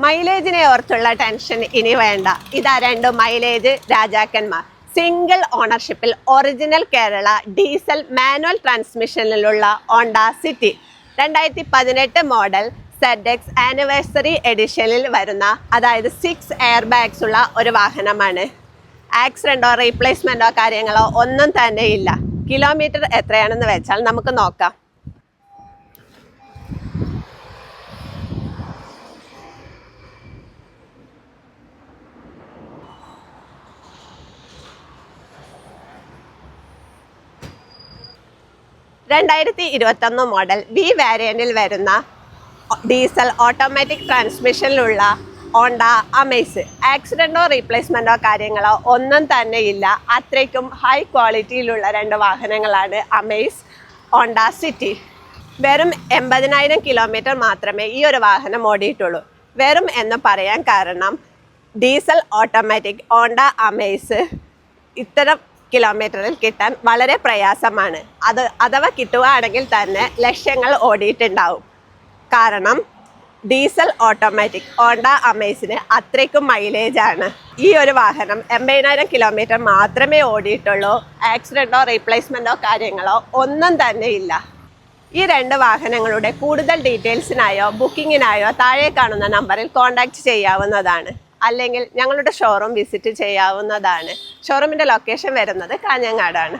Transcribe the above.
മൈലേജിനെ ഓർത്തുള്ള tension ഇനി വേണ്ട. ഇതാ രണ്ട് മൈലേജ് രാജാക്കന്മാർ. സിംഗിൾ ഓണർഷിപ്പിൽ ഒറിജിനൽ കേരള ഡീസൽ മാനുവൽ ട്രാൻസ്മിഷനിലുള്ള Honda City 2018 model ZX anniversary എഡിഷനിൽ വരുന്ന, അതായത് 6 എയർ ബാഗ്സ് ഉള്ള ഒരു വാഹനമാണ്. ആക്സിഡൻറ്റോ റീപ്ലേസ്മെൻറ്റോ കാര്യങ്ങളോ ഒന്നും തന്നെ ഇല്ല. കിലോമീറ്റർ എത്രയാണെന്ന് വെച്ചാൽ നമുക്ക് നോക്കാം. (2021) മോഡൽ V വാരിയന്റിൽ വരുന്ന ഡീസൽ ഓട്ടോമാറ്റിക് ട്രാൻസ്മിഷനിലുള്ള ഹോണ്ട അമേസ്. ആക്സിഡൻറ്റോ റീപ്ലേസ്മെൻറ്റോ കാര്യങ്ങളോ ഒന്നും തന്നെ ഇല്ല. അത്രയ്ക്കും ഹൈ ക്വാളിറ്റിയിലുള്ള രണ്ട് വാഹനങ്ങളാണ് അമേസ്, ഹോണ്ട സിറ്റി. വെറും 80,000 കിലോമീറ്റർ മാത്രമേ ഈ ഒരു വാഹനം ഓടിയിട്ടുള്ളൂ. വെറും എന്ന് പറയാൻ കാരണം ഡീസൽ ഓട്ടോമാറ്റിക് ഹോണ്ട അമേസ് ഇത്തരം കിലോമീറ്ററിൽ കിട്ടാൻ വളരെ പ്രയാസമാണ്. അഥവാ കിട്ടുകയാണെങ്കിൽ തന്നെ ലക്ഷങ്ങൾ ഓടിയിട്ടുണ്ടാവും. കാരണം ഡീസൽ ഓട്ടോമാറ്റിക് ഹോണ്ട അമേസിന് അത്രയ്ക്കും മൈലേജാണ്. ഈ ഒരു വാഹനം 80,000 കിലോമീറ്റർ മാത്രമേ ഓടിയിട്ടുള്ളൂ. ആക്സിഡൻറ്റോ റീപ്ലേസ്മെൻറ്റോ കാര്യങ്ങളോ ഒന്നും തന്നെ ഇല്ല. ഈ രണ്ട് വാഹനങ്ങളുടെ കൂടുതൽ ഡീറ്റെയിൽസിനായോ ബുക്കിങ്ങിനായോ താഴെ കാണുന്ന നമ്പറിൽ കോൺടാക്റ്റ് ചെയ്യാവുന്നതാണ്. അല്ലെങ്കിൽ ഞങ്ങളുടെ ഷോറൂം വിസിറ്റ് ചെയ്യാവുന്നതാണ്. ഷോറൂമിൻ്റെ ലൊക്കേഷൻ വരുന്നത് കാഞ്ഞങ്ങാടാണ്.